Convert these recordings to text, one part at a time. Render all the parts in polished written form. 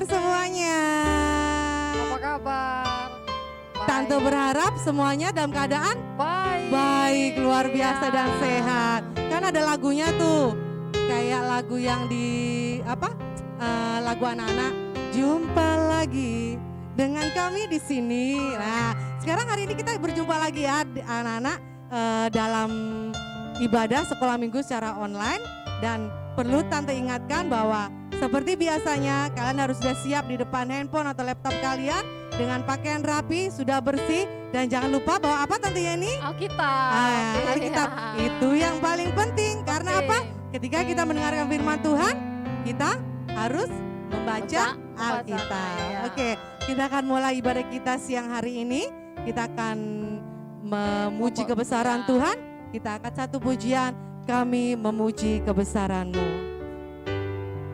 semuanya? Apa kabar? Tante berharap semuanya dalam keadaan baik, luar biasa dan sehat. Kan ada lagunya tuh, kayak lagu yang di lagu anak-anak. Jumpa lagi dengan kami di sini. Nah, sekarang hari ini kita berjumpa lagi ya anak-anak dalam ibadah sekolah minggu secara online. Dan perlu Tante ingatkan bahwa seperti biasanya kalian harus sudah siap di depan handphone atau laptop kalian dengan pakaian rapi, sudah bersih, dan jangan lupa bawa apa Tante Yeni? Alkitab. Alkitab itu yang paling penting karena apa? Ketika kita mendengarkan firman Tuhan, kita harus membaca Alkitab. Oke, kita akan mulai ibadah kita siang hari ini. Kita akan memuji kebesaran Tuhan. Kita akan satu pujian, kami memuji kebesaran-Mu.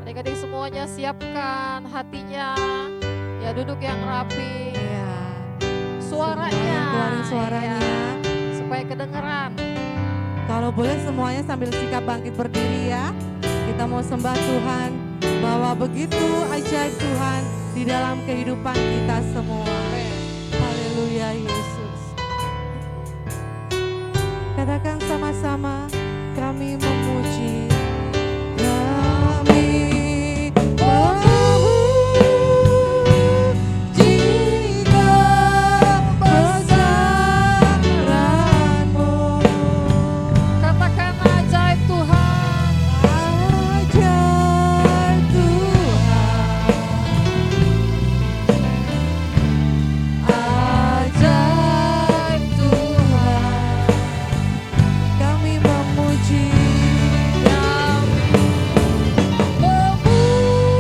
Adik-adik semuanya siapkan hatinya, ya duduk yang rapi, Ya. suaranya, Keluarin suaranya. ya, supaya kedengeran. Kalau boleh semuanya sambil sikap bangkit berdiri ya. Kita mau sembah Tuhan bahwa begitu ajaib Tuhan di dalam kehidupan kita semua. Haleluya Yesus. Katakan sama-sama, kami memuji. Kami memuji kebesaran-Mu. Katakan ajaib Tuhan. Ajaib Tuhan. Ajaib Tuhan. Kami memuji.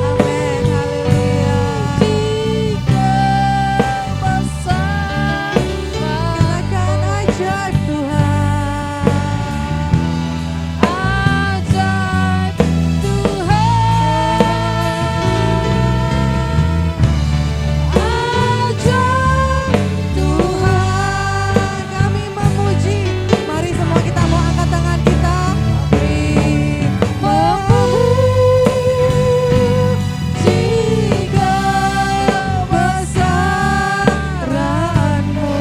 Amin, haleluya. Katakan ajaib Tuhan. Ajaib Ajaib Tuhan. Kami memuji. Mari semua kita mau angkat tangan kita. Kami memuji kebesaran-Mu.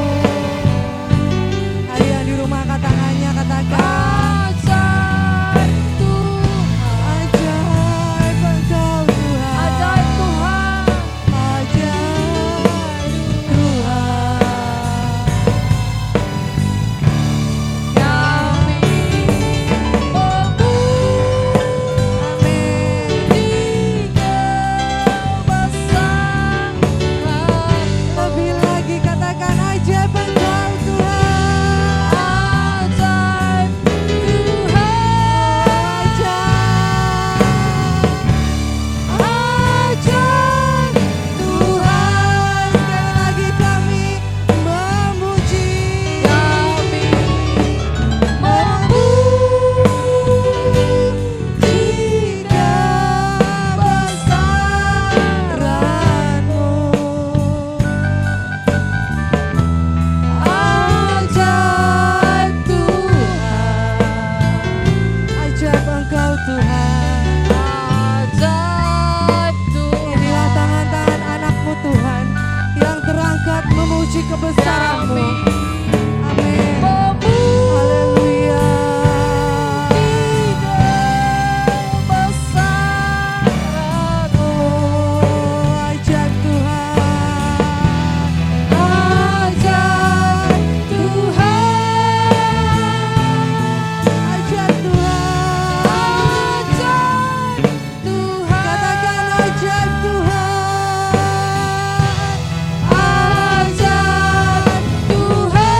Ayo yang di rumah angkat tangannya, katakan ajaib Engkau Tuhan. Ajaib Tuhan. Ajaib Tuhan. Kami Lebih lagi katakan ajaib Engkau Tuhan. Ajaib Ajaib Tuhan. Sekali lagi kami memuji. Memuji kebesaran-Mu. Ajaib Tuhan. Ajaib Engkau Tuhan. Ajaib Inilah tangan-tangan anak-Mu Tuhan yang terangkat memuji kebesaran-Mu. Amin. Haleluya. Oh, ajaib Tuhan. Ajaib Tuhan. Ajaib Tuhan. Katakan ajaib Tuhan. Ajaib Tuhan.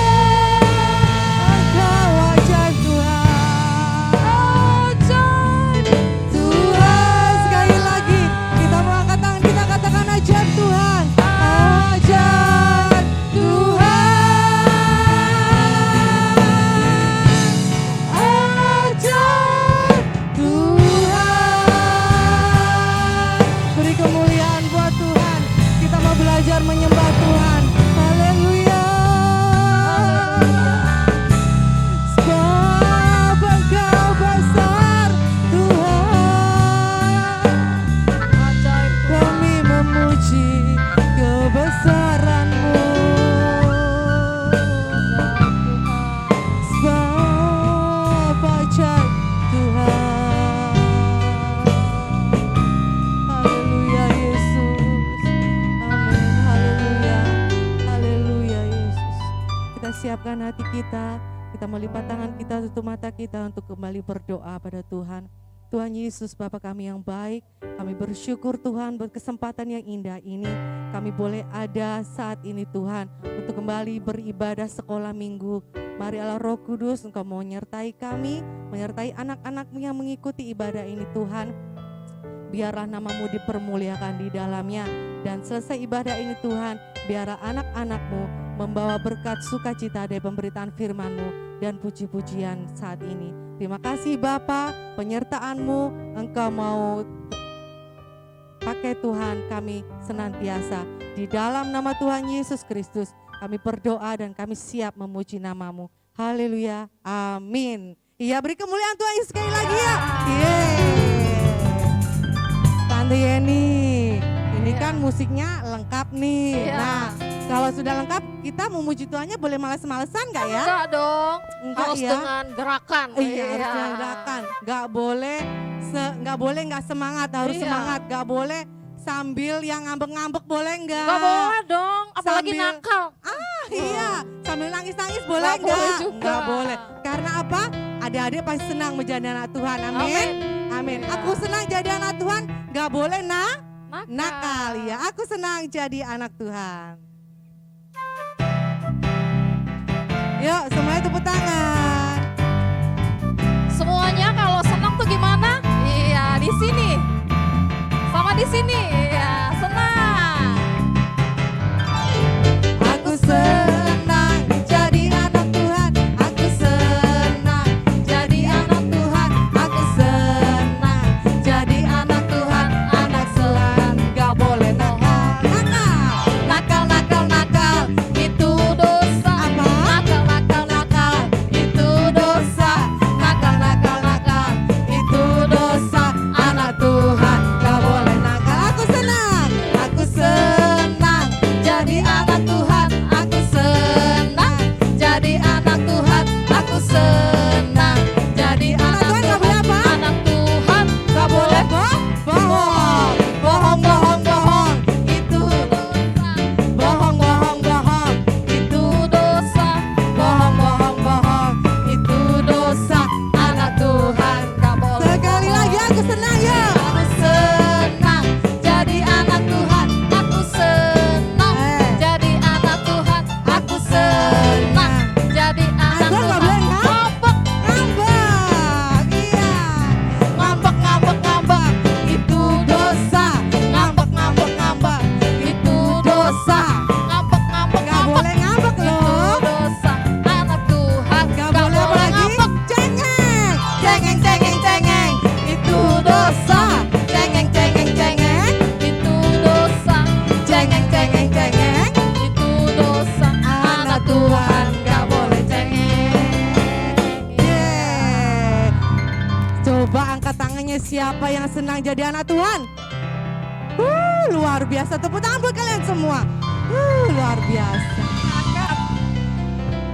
siapkan hati kita melipat tangan kita, tutup mata kita untuk kembali berdoa pada Tuhan. Tuhan Yesus, Bapa kami yang baik, kami bersyukur Tuhan buat kesempatan yang indah ini. Kami boleh ada saat ini Tuhan untuk kembali beribadah sekolah minggu. Mari Allah Roh Kudus, Engkau mau menyertai kami, menyertai anak-anak-Mu yang mengikuti ibadah ini Tuhan. Biarlah nama-Mu dipermuliakan di dalamnya. Dan selesai ibadah ini Tuhan, biarlah anak-anak-Mu membawa berkat sukacita dari pemberitaan firman-Mu dan puji-pujian saat ini. Terima kasih Bapa, penyertaan-Mu, Engkau mau pakai Tuhan kami senantiasa. Di dalam nama Tuhan Yesus Kristus kami berdoa dan kami siap memuji nama-Mu. Haleluya, amin. Iya, beri kemuliaan Tuhan Yesus sekali lagi ya. Tante Yeni, ini kan musiknya lengkap nih. Iya. Nah, kalau sudah lengkap, kita memuji Tuhannya boleh males-malesan gak ya? Enggak dong, Enggak harus ya? dengan gerakan. Iya, harus dengan gerakan. Gak boleh gak semangat, harus Iya. semangat. Gak boleh sambil yang ngambek-ngambek, boleh enggak? Enggak boleh dong, apalagi Sambil- nakal. Iya, sambil nangis-nangis boleh Nggak enggak? boleh juga. Enggak boleh. Karena apa? Adik-adik pasti senang menjadi anak Tuhan. Amin. Amin. Iya. Aku senang jadi anak Tuhan. Gak boleh Nakal. nakal ya. Aku senang jadi anak Tuhan. Yuk, semuanya tepuk tangan. Semuanya kalau senang tuh gimana? Iya, di sini. Sama di sini. Iya, senang. Aku senang jadi anak Tuhan. Aku senang jadi anak Tuhan. Aku senang jadi anak Tuhan. Anak Tuhan gak boleh nakal. Nakal, nakal, nakal, itu dosa. Apa? Nakal, nakal, nakal, itu dosa. Nakal, nakal, nakal, itu dosa. Anak Tuhan gak boleh nakal. Aku senang jadi anak Tuhan. Aku senang jadi anak Tuhan. Aku senang jadi anak Tuhan. Anak Tuhan gak boleh bohong, bohong, bohong, bohong, itu dosa. Bohong, bohong, bohong, itu dosa. Bohong, bohong, bohong, itu dosa. Anak Tuhan gak boleh. Sekali lagi aku senang ya. Aku senang jadi anak Tuhan. Aku senang jadi anak Tuhan. Aku senang jadi anak Tuhan. Ngambek, ngambek, iya. Ngambek, ngambek, ngambek, itu dosa. Ngambek, ngambek, ngambek, itu dosa. Ngambek, ngambek, Gak boleh ngambek loh. dosa. Anak Tuhan Gak boleh apa lagi? Cengeng, cengeng, cengeng, cengeng, itu dosa. Cengeng, cengeng, cengeng, Itu dosa. cengeng, cengeng, cengeng. Itu dosa. Anak Tuhan gak boleh cengeng. Yeay. Coba angkat tangannya siapa yang senang jadi anak Tuhan. Luar biasa. Tepuk tangan buat kalian semua. Luar biasa.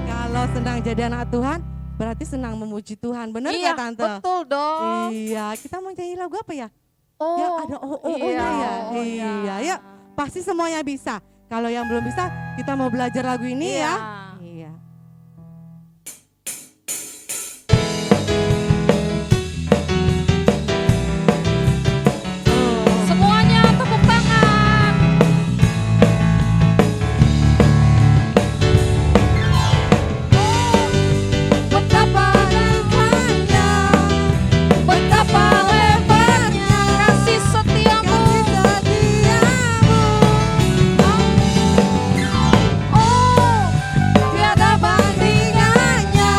Kalau senang jadi anak Tuhan, berarti senang memuji Tuhan. Benar Iya, nggak Tante? betul dong. Iya, kita mau nyanyi lagu apa ya? Oh, Ya ada oh-nya iya, ya. oh, Iya, iya. yuk. Pasti semuanya bisa. Kalau yang belum bisa, kita mau belajar lagu ini Iya. ya. Iya. Semuanya tepuk tangan. Betapa lebarnya, betapa lebarnya Kasih setiamu. setiamu. Oh, Tiada bandingannya,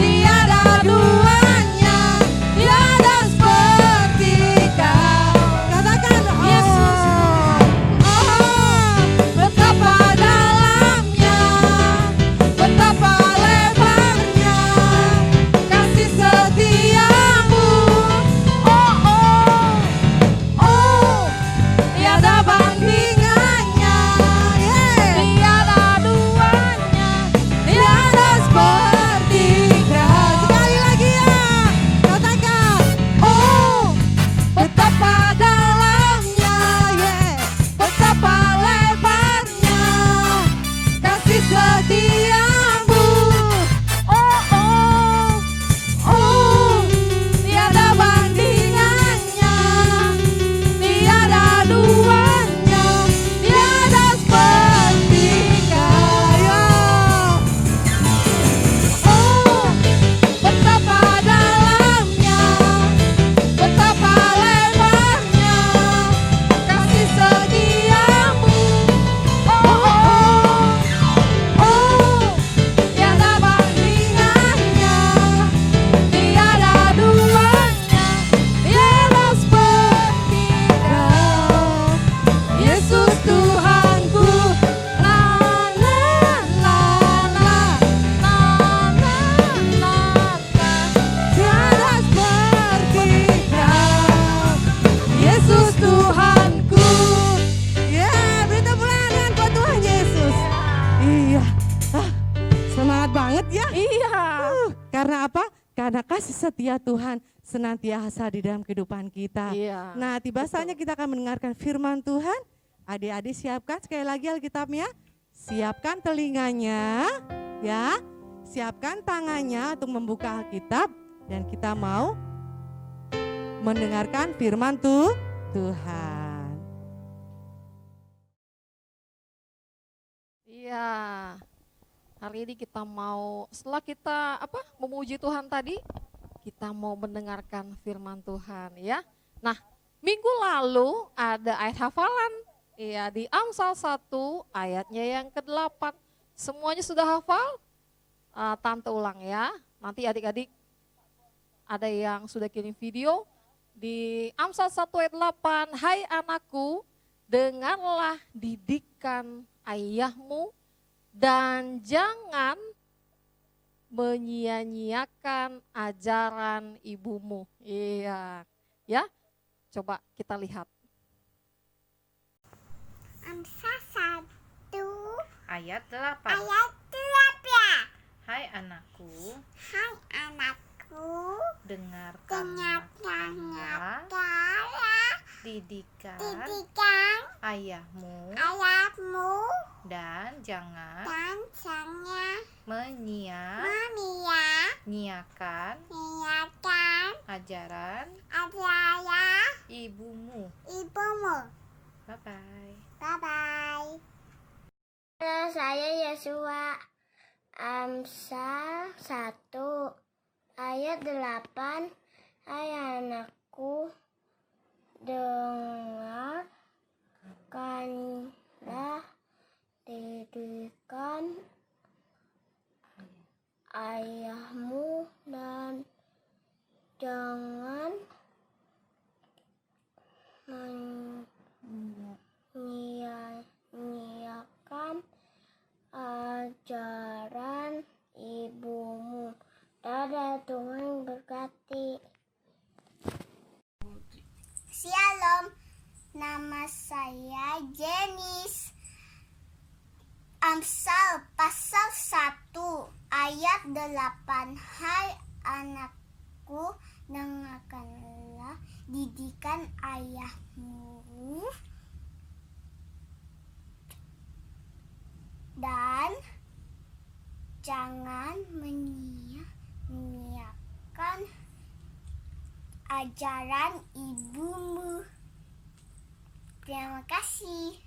tiada duanya, tiada seperti kau. Katakan Yesus. betapa dalamnya, betapa lebarnya kasih setiamu. Tiada bandingannya, tiada duanya. tiada seperti kau. Sekali lagi ya, katakan, betapa dalamnya, betapa lebarnya kasih setia. banget ya. Iya. Karena apa? Karena kasih setia Tuhan senantiasa di dalam kehidupan kita. Iya. Nah, tiba saatnya kita akan mendengarkan firman Tuhan. Adik-adik siapkan sekali lagi Alkitabnya. Siapkan telinganya, ya. Siapkan tangannya untuk membuka Alkitab dan kita mau mendengarkan firman Tuhan. Iya. Hari ini kita mau, setelah kita memuji Tuhan tadi, kita mau mendengarkan firman Tuhan ya. Nah, minggu lalu ada ayat hafalan ya di Amsal 1 ayatnya yang ke-8. Semuanya sudah hafal? Tante ulang ya. Nanti adik-adik ada yang sudah kirim video di Amsal 1 ayat 8. Hai anakku, dengarlah didikan ayahmu dan jangan menyia-nyiakan ajaran ibumu. Iya, ya. Coba kita lihat. Amsal 1 Ayat 8. ayat 8. Hai anakku, Hai anakku, dengarkanlah dengarkanlah didikan didikan ayahmu ayahmu dan jangan dan jangan menyia-nyiakan menyia-nyiakan ajaran ajaran ibumu. ibumu. Bye-bye. Bye-bye. Halo, saya Yesua. Amsal 1 ayat 8. Hai anakku, dengarkanlah didikan ayahmu dan jangan menyia-nyiakan ajaran ibumu. Dadah, Tuhan berkati. Shalom, nama saya Jenis. Amsal pasal 1 ayat 8. Hai anakku, dengarkanlah didikan ayahmu dan jangan menyia-nyiakan ajaran ibumu. Terima kasih.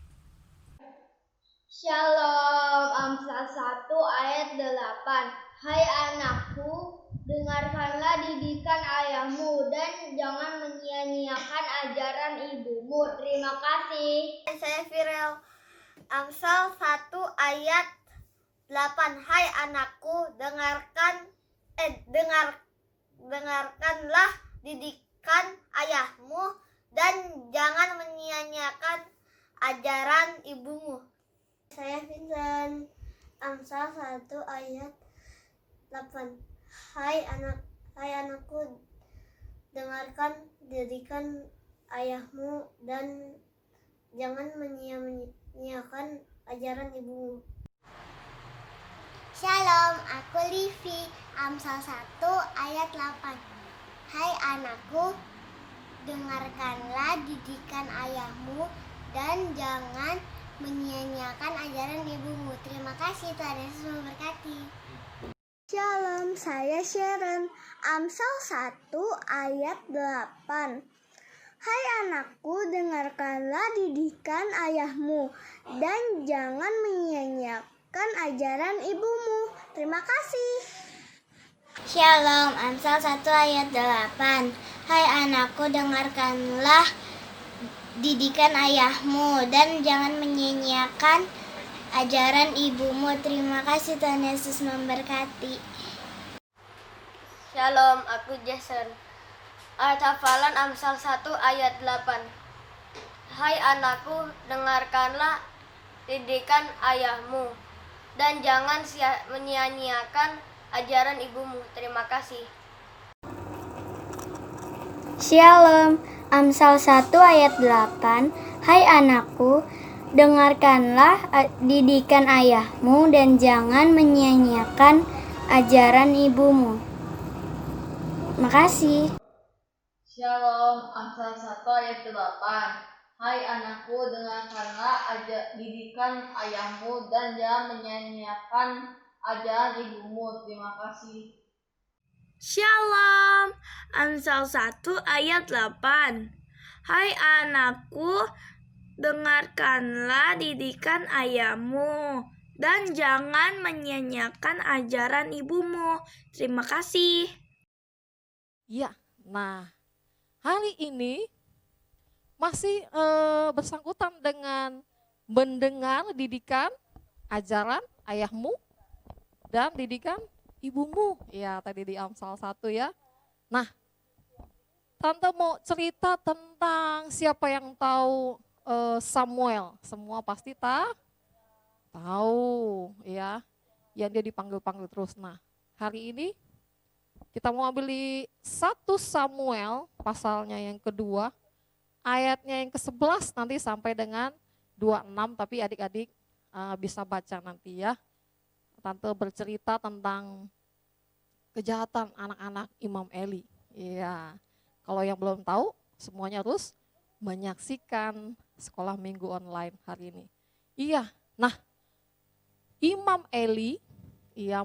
Shalom, Amsal 1 ayat 8. Hai anakku, dengarkanlah didikan ayahmu dan jangan menyia-nyiakan ajaran ibumu. Terima kasih. Saya Firel. Amsal 1 ayat 8. Hai anakku, dengarkanlah didikan ayahmu dan jangan menyia-nyiakan ajaran ibumu. Saya Vincent. Amsal 1 ayat 8. Hai anakku, dengarkan didikan ayahmu dan jangan menyia-nyiakan ajaran ibumu. Shalom, aku Livi. Amsal 1 ayat 8. Hai anakku, dengarkanlah didikan ayahmu dan jangan menyia-nyiakan ajaran ibumu. Terima kasih, Tuhan Yesus memberkati. Shalom, saya Sharon. Amsal 1 ayat 8. Hai anakku, dengarkanlah didikan ayahmu dan jangan menyia-nyiakan ajaran ibumu. Terima kasih. Shalom, Amsal 1 ayat 8. Hai anakku, dengarkanlah didikan ayahmu dan jangan menyia-nyiakan ajaran ibumu. Terima kasih, Tuhan Yesus memberkati. Shalom, aku Jason. Ayat hafalan Amsal 1 ayat 8. Hai anakku, dengarkanlah didikan ayahmu dan jangan menyia-nyiakan ajaran ibumu. Terima kasih. Shalom, Amsal 1 ayat 8. Hai anakku, dengarkanlah didikan ayahmu dan jangan menyia-nyiakan ajaran ibumu. Makasih. Shalom, Amsal 1 ayat 8. Hai anakku, dengarkanlah didikan ayahmu dan jangan menyanyiakan ajaran ibumu. Terima kasih. Shalom, Amsal 1 ayat 8. Hai anakku, dengarkanlah didikan ayahmu dan jangan menyanyiakan ajaran ibumu. Terima kasih. Ya, nah hari ini masih bersangkutan dengan mendengar didikan ajaran ayahmu dan didikan ibumu. Ya, tadi di Amsal 1 ya. Nah, Tante mau cerita tentang siapa yang tahu Samuel. Semua pasti tahu ya. Yang dia dipanggil-panggil terus. Nah, hari ini kita mau ambil di 1 Samuel pasalnya yang kedua, ayatnya yang ke-11 nanti sampai dengan 26, tapi adik-adik bisa baca nanti ya. Tante bercerita tentang kejahatan anak-anak Imam Eli. Iya. Kalau yang belum tahu, semuanya harus menyaksikan sekolah minggu online hari ini. Iya. Nah, Imam Eli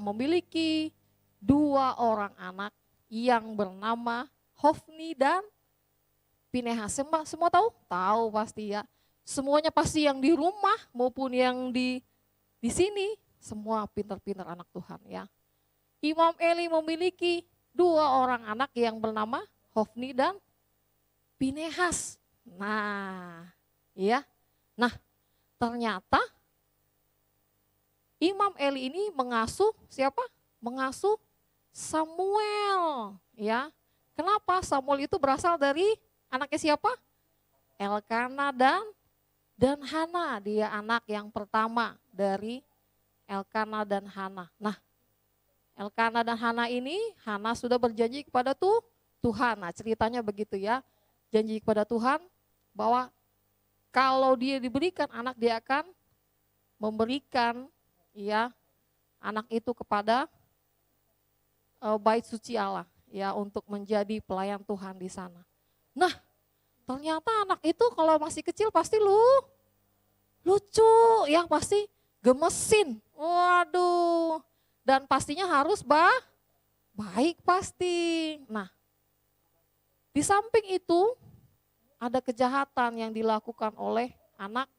memiliki 2 orang anak yang bernama Hofni dan Pinehas. Semua tahu? Tahu pasti ya. Semuanya pasti yang di rumah maupun yang di sini, semua pintar-pintar anak Tuhan ya. Imam Eli memiliki 2 orang anak yang bernama Hofni dan Pinehas. Nah, ya. Nah, ternyata Imam Eli ini mengasuh siapa? Mengasuh Samuel, ya. Kenapa? Samuel itu berasal dari anaknya siapa? Elkana dan Hana. Dia anak yang pertama dari Elkana dan Hana. Nah, Elkana dan Hana ini, Hana sudah berjanji kepada Tuhan. Nah, ceritanya begitu ya. Janji kepada Tuhan bahwa kalau dia diberikan anak, dia akan memberikan ya anak itu kepada bait suci Allah ya untuk menjadi pelayan Tuhan di sana. Nah, ternyata anak itu kalau masih kecil pasti lucu ya, pasti gemesin. Waduh. Dan pastinya harus baik pasti. Nah, di samping itu ada kejahatan yang dilakukan oleh anak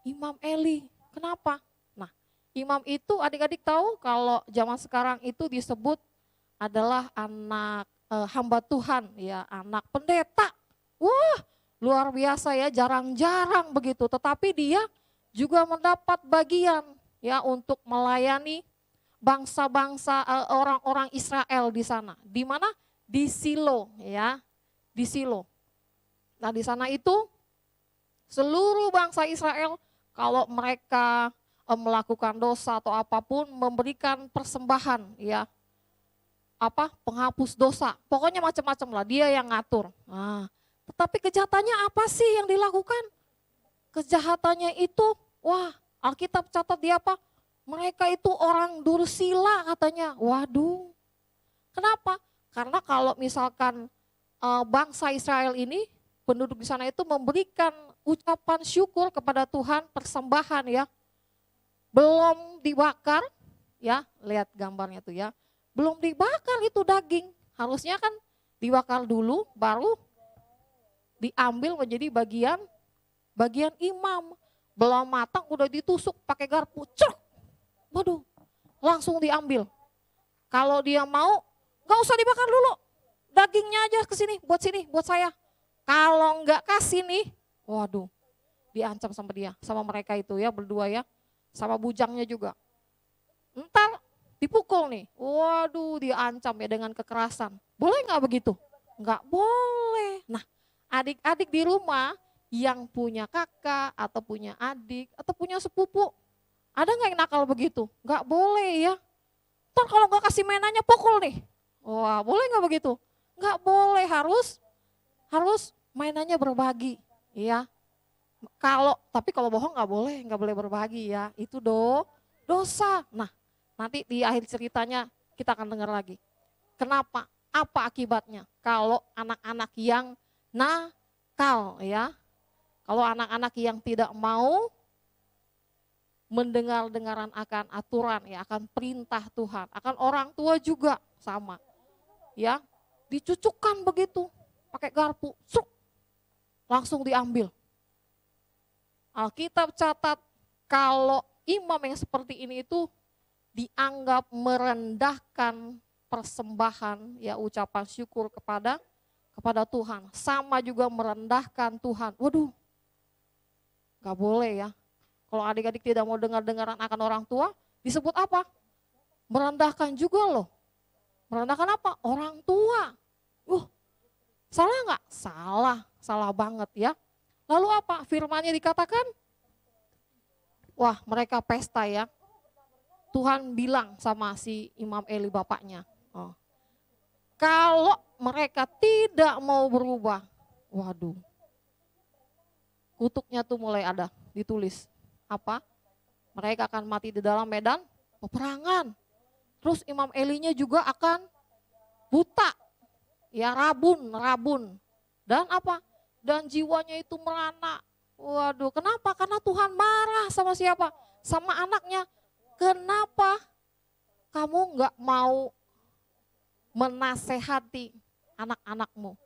Imam Eli. Kenapa? Nah, imam itu adik-adik tahu kalau zaman sekarang itu disebut adalah anak hamba Tuhan ya, anak pendeta. Wah, luar biasa ya, jarang-jarang begitu. Tetapi dia juga mendapat bagian ya untuk melayani bangsa-bangsa orang-orang Israel di sana. Di mana? Di Silo ya, di Silo. Nah, di sana itu seluruh bangsa Israel kalau mereka melakukan dosa atau apapun memberikan persembahan ya. Penghapus dosa. Pokoknya macam-macam lah, dia yang ngatur. Nah, tetapi kejahatannya apa sih yang dilakukan? Kejahatannya itu, wah, Alkitab catat dia apa? Mereka itu orang dursila katanya. Waduh. Kenapa? Karena kalau misalkan bangsa Israel ini, penduduk di sana itu memberikan ucapan syukur kepada Tuhan, persembahan ya. Belum dibakar, ya, lihat gambarnya tuh ya. Belum dibakar itu daging, harusnya kan dibakar dulu baru diambil menjadi bagian imam. Belum matang udah ditusuk pakai garpu, cek. Waduh, langsung diambil. Kalau dia mau, gak usah dibakar dulu, dagingnya aja ke sini, buat saya. Kalau enggak kasih nih, waduh, diancam sama dia, sama mereka itu ya berdua ya, sama bujangnya juga. Entar dipukul nih, waduh diancam ya dengan kekerasan. Boleh nggak begitu? Nggak boleh. Nah, adik-adik di rumah yang punya kakak atau punya adik atau punya sepupu, ada nggak yang nakal begitu? Nggak boleh ya. Ntar kalau nggak kasih mainannya pukul nih. Wah, boleh nggak begitu? Nggak boleh, harus mainannya berbagi, ya. Tapi kalau bohong nggak boleh berbagi ya. Itu dosa. Nah, nanti di akhir ceritanya kita akan dengar lagi. Kenapa? Apa akibatnya kalau anak-anak yang nakal ya? Kalau anak-anak yang tidak mau mendengar-dengaran akan aturan ya, akan perintah Tuhan, akan orang tua juga sama. Ya, dicucukkan begitu pakai garpu, suk, langsung diambil. Alkitab catat kalau imam yang seperti ini itu dianggap merendahkan persembahan ya, ucapan syukur kepada Tuhan, sama juga merendahkan Tuhan. Waduh, gak boleh ya. Kalau adik-adik tidak mau dengar-dengaran akan orang tua, disebut apa? Merendahkan juga loh. Merendahkan apa? Orang tua. Salah nggak? Salah banget ya. Lalu apa? Firman-Nya dikatakan, wah mereka pesta ya. Tuhan bilang sama si Imam Eli bapaknya, kalau mereka tidak mau berubah, waduh, kutuknya tuh mulai ada, ditulis. Apa? Mereka akan mati di dalam medan peperangan. Terus Imam Elinya juga akan buta, ya rabun. Dan apa? Dan jiwanya itu merana. Waduh, kenapa? Karena Tuhan marah sama siapa? Sama anaknya. Kenapa kamu nggak mau menasehati anak-anakmu?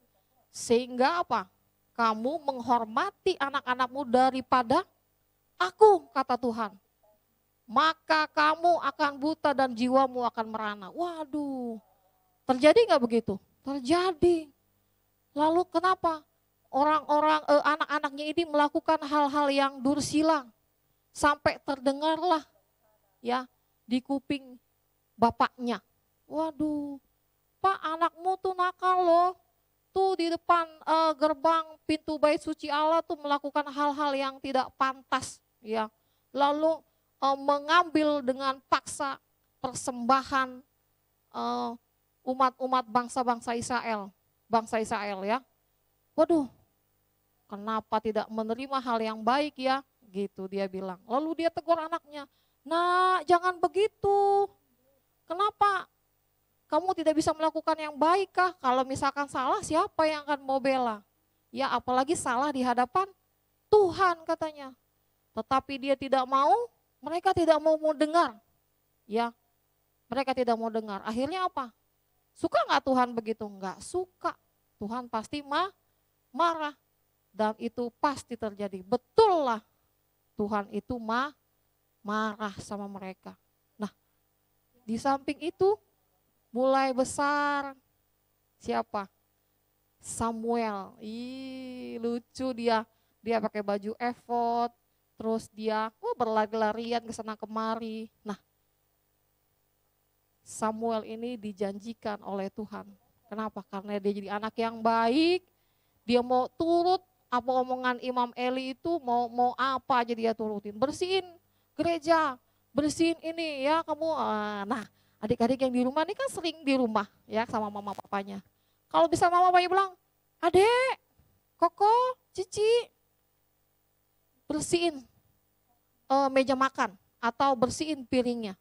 Sehingga apa? Kamu menghormati anak-anakmu daripada aku, kata Tuhan. Maka kamu akan buta dan jiwamu akan merana. Waduh, terjadi nggak begitu? Terjadi. Lalu kenapa orang-orang anak-anaknya ini melakukan hal-hal yang dursila sampai terdengarlah ya di kuping bapaknya. Waduh, Pak, anakmu tuh nakal loh. Tuh di depan gerbang pintu bait suci Allah tuh melakukan hal-hal yang tidak pantas ya. Lalu mengambil dengan paksa persembahan umat-umat bangsa Israel ya. Waduh, kenapa tidak menerima hal yang baik ya, gitu dia bilang. Lalu dia tegur anaknya, nah jangan begitu, kenapa kamu tidak bisa melakukan yang baik kah? Kalau misalkan salah, siapa yang akan mau bela? Ya apalagi salah di hadapan Tuhan katanya. Tetapi dia tidak mau, mereka tidak mau dengar. Ya, mereka tidak mau dengar. Akhirnya apa? Suka nggak Tuhan begitu? Nggak suka. Tuhan pasti marah. Dan itu pasti terjadi. Betul lah, Tuhan itu marah sama mereka. Nah, di samping itu mulai besar siapa? Samuel. Lucu dia pakai baju efod, terus dia berlari-larian ke sana kemari. Nah, Samuel ini dijanjikan oleh Tuhan. Kenapa? Karena dia jadi anak yang baik, dia mau turut apa omongan Imam Eli itu, mau apa aja dia turutin. Bersihin gereja, bersihin ini ya kamu. Nah, adik-adik yang di rumah ini kan sering di rumah ya sama mama papanya. Kalau bisa mama papanya bilang, Adek, Koko, Cici, bersihin meja makan atau bersihin piringnya.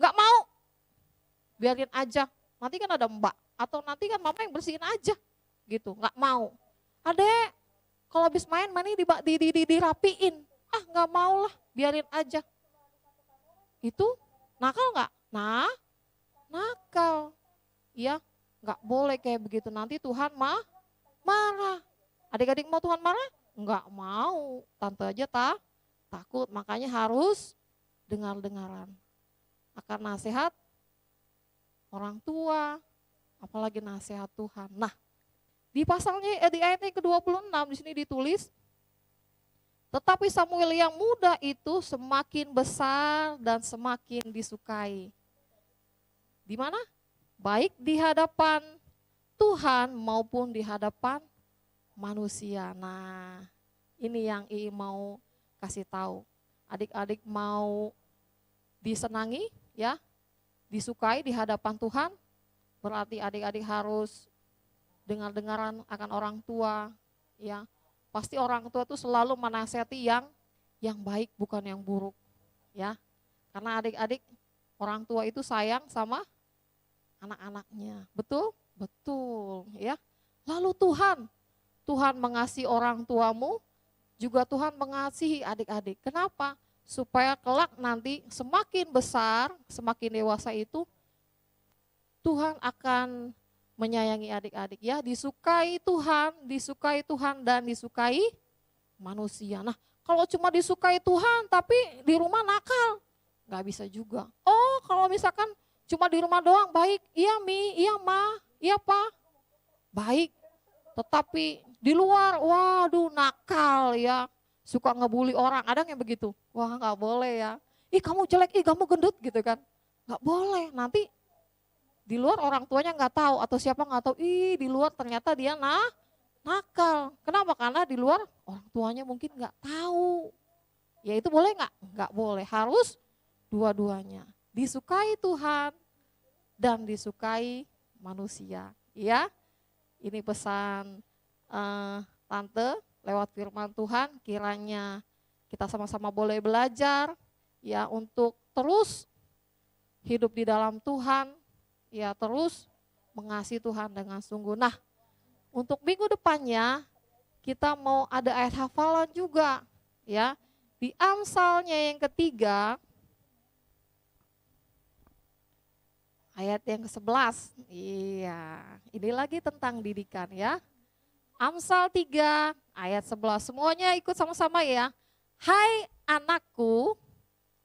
Gak mau, biarin aja, nanti kan ada mbak atau nanti kan mama yang bersihin aja gitu, gak mau. Adek, kalau habis main dirapiin, gak mau lah, biarin aja. Itu nakal gak? Nakal, ya gak boleh kayak begitu, nanti Tuhan marah. Adik-adik mau Tuhan marah? Enggak mau, tante aja takut, makanya harus dengar-dengaran akan nasihat orang tua, apalagi nasihat Tuhan. Nah, di pasalnya di ayatnya ke-26 di sini ditulis, tetapi Samuel yang muda itu semakin besar dan semakin disukai. Di mana? Baik di hadapan Tuhan maupun di hadapan manusia. Nah, ini yang I mau kasih tahu. Adik-adik mau disenangi ya, disukai di hadapan Tuhan, berarti adik-adik harus dengar-dengaran akan orang tua ya. Pasti orang tua itu selalu menasihati yang baik bukan yang buruk ya. Karena adik-adik orang tua itu sayang sama anak-anaknya. Betul? Betul, ya. Lalu Tuhan mengasihi orang tuamu, juga Tuhan mengasihi adik-adik. Kenapa? Supaya kelak nanti semakin besar, semakin dewasa itu Tuhan akan menyayangi adik-adik, ya. Disukai Tuhan dan disukai manusia. Nah, kalau cuma disukai Tuhan tapi di rumah nakal, nggak bisa juga. Oh, kalau misalkan cuma di rumah doang baik, iya Mi, iya Ma, iya Pa, baik. Tetapi di luar, waduh nakal ya, suka ngebully orang, ada yang begitu. Wah nggak boleh ya, ih kamu jelek, ih kamu gendut gitu kan. Nggak boleh, nanti di luar orang tuanya nggak tahu atau siapa nggak tahu, ih di luar ternyata dia nakal. Kenapa? Karena di luar orang tuanya mungkin nggak tahu. Ya itu boleh nggak? Nggak boleh, harus dua-duanya. Disukai Tuhan dan disukai manusia. Ya, ini pesan Tante lewat firman Tuhan, kiranya kita sama-sama boleh belajar ya untuk terus hidup di dalam Tuhan, ya terus mengasihi Tuhan dengan sungguh. Nah, untuk minggu depannya kita mau ada ayat hafalan juga ya. Di Amsalnya yang ketiga, ayat yang ke-11. Iya, ini lagi tentang didikan ya. Amsal 3 ayat 11. Semuanya ikut sama-sama ya. Hai anakku,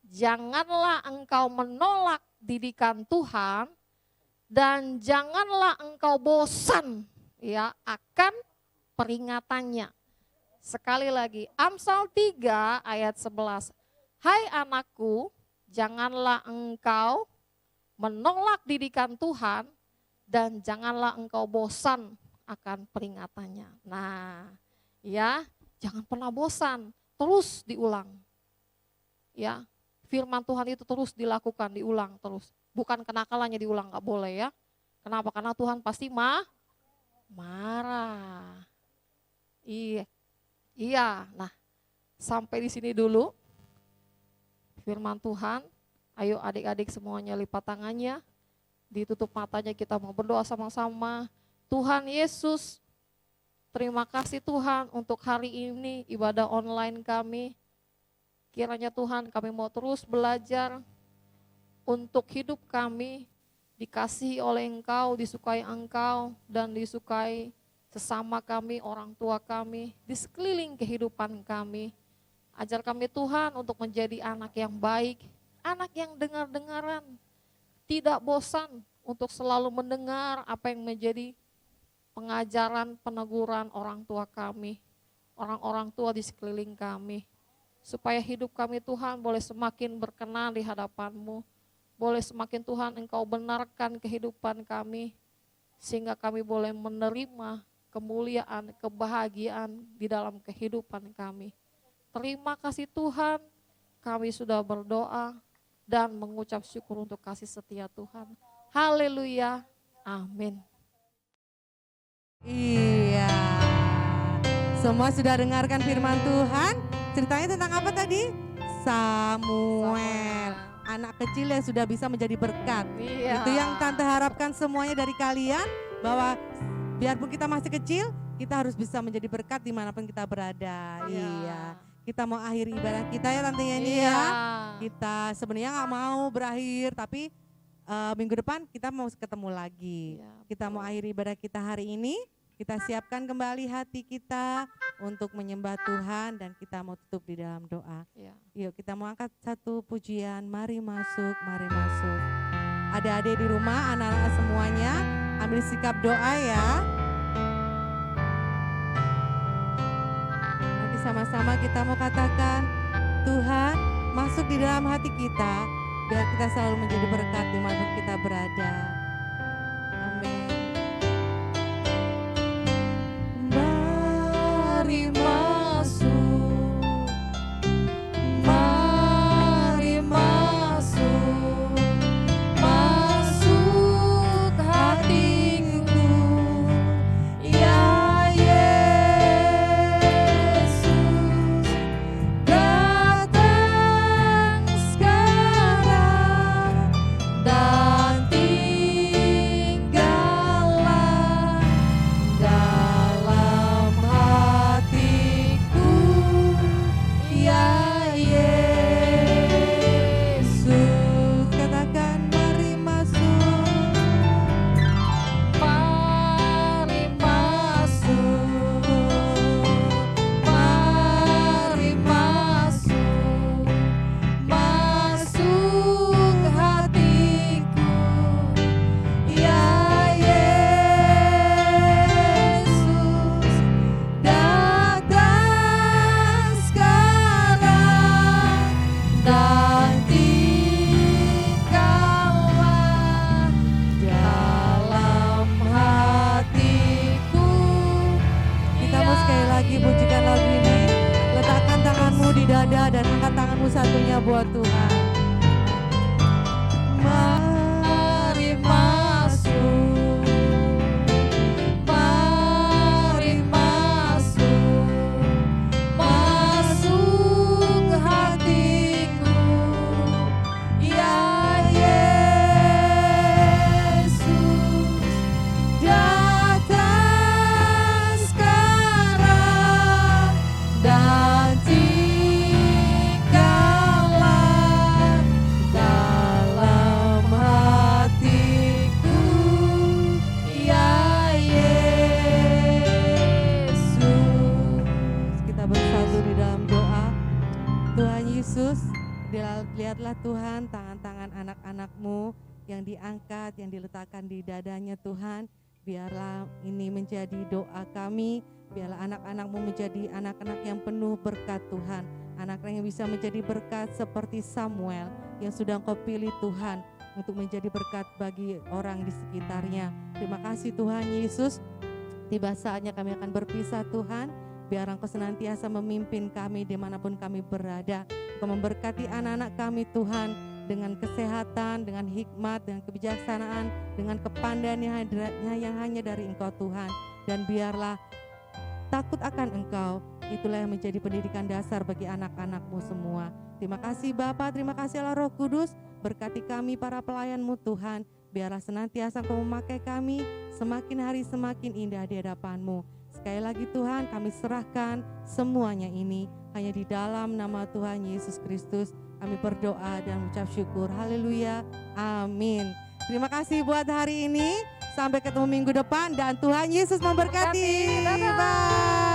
janganlah engkau menolak didikan Tuhan dan janganlah engkau bosan ya akan peringatannya. Sekali lagi, Amsal 3 ayat 11. Hai anakku, janganlah engkau menolak didikan Tuhan dan janganlah engkau bosan akan peringatannya. Nah, ya, jangan pernah bosan, terus diulang. Ya, firman Tuhan itu terus dilakukan, diulang terus. Bukan kenakalannya diulang, nggak boleh ya. Kenapa? Karena Tuhan pasti marah. Iya. Nah, sampai di sini dulu firman Tuhan. Ayo adik-adik semuanya lipat tangannya, ditutup matanya, kita mau berdoa sama-sama. Tuhan Yesus, terima kasih Tuhan untuk hari ini ibadah online kami. Kiranya Tuhan kami mau terus belajar untuk hidup kami dikasihi oleh Engkau, disukai Engkau dan disukai sesama kami, orang tua kami, di sekeliling kehidupan kami. Ajar kami Tuhan untuk menjadi anak yang baik, anak yang dengar-dengaran, tidak bosan untuk selalu mendengar apa yang menjadi pengajaran, peneguran orang tua kami, orang-orang tua di sekeliling kami. Supaya hidup kami Tuhan boleh semakin berkenan di hadapan-Mu, boleh semakin Tuhan Engkau benarkan kehidupan kami, sehingga kami boleh menerima kemuliaan, kebahagiaan di dalam kehidupan kami. Terima kasih Tuhan, kami sudah berdoa dan mengucap syukur untuk kasih setia Tuhan. Haleluya, amin. Iya. Semua sudah dengarkan firman Tuhan. Ceritanya tentang apa tadi? Samuel. Anak kecil yang sudah bisa menjadi berkat. Iya. Itu yang Tante harapkan semuanya dari kalian. Bahwa biarpun kita masih kecil, kita harus bisa menjadi berkat dimanapun kita berada. Iya. Kita mau akhiri ibadah kita ya Tante Yani ya. Kita sebenarnya gak mau berakhir, tapi minggu depan kita mau ketemu lagi. Kita mau akhiri ibadah kita hari ini. Kita siapkan kembali hati kita untuk menyembah Tuhan dan kita mau tutup di dalam doa. Yuk kita mau angkat satu pujian, mari masuk, mari masuk. Adik-adik di rumah, anak-anak semuanya, ambil sikap doa ya. Nanti sama-sama kita mau katakan, Tuhan masuk di dalam hati kita, biar kita selalu menjadi berkat dimanapun kita berada. Amin. Mari masuk, mari masuk, masuk hatiku, ya Yesus, datang sekarang dan Lihatlah Tuhan tangan-tangan anak-anak-Mu yang diangkat, yang diletakkan di dadanya Tuhan. Biarlah ini menjadi doa kami, biarlah anak-anak-Mu menjadi anak-anak yang penuh berkat Tuhan. Anak-anak yang bisa menjadi berkat seperti Samuel yang sudah Engkau pilih Tuhan untuk menjadi berkat bagi orang di sekitarnya. Terima kasih Tuhan Yesus. Tiba saatnya kami akan berpisah Tuhan. Biar Engkau senantiasa memimpin kami dimanapun kami berada. Engkau memberkati anak-anak kami Tuhan dengan kesehatan, dengan hikmat, dengan kebijaksanaan, dengan kepandaian yang hanya dari Engkau Tuhan. Dan biarlah takut akan Engkau, itulah yang menjadi pendidikan dasar bagi anak-anak-Mu semua. Terima kasih Bapa, terima kasih Allah Roh Kudus, berkati kami para pelayan-Mu Tuhan. Biarlah senantiasa Engkau memakai kami, semakin hari semakin indah di hadapan-Mu. Sekali lagi Tuhan, kami serahkan semuanya ini hanya di dalam nama Tuhan Yesus Kristus. Kami berdoa dan mengucap syukur. Haleluya. Amin. Terima kasih buat hari ini. Sampai ketemu minggu depan dan Tuhan Yesus memberkati. Dadah. Bye.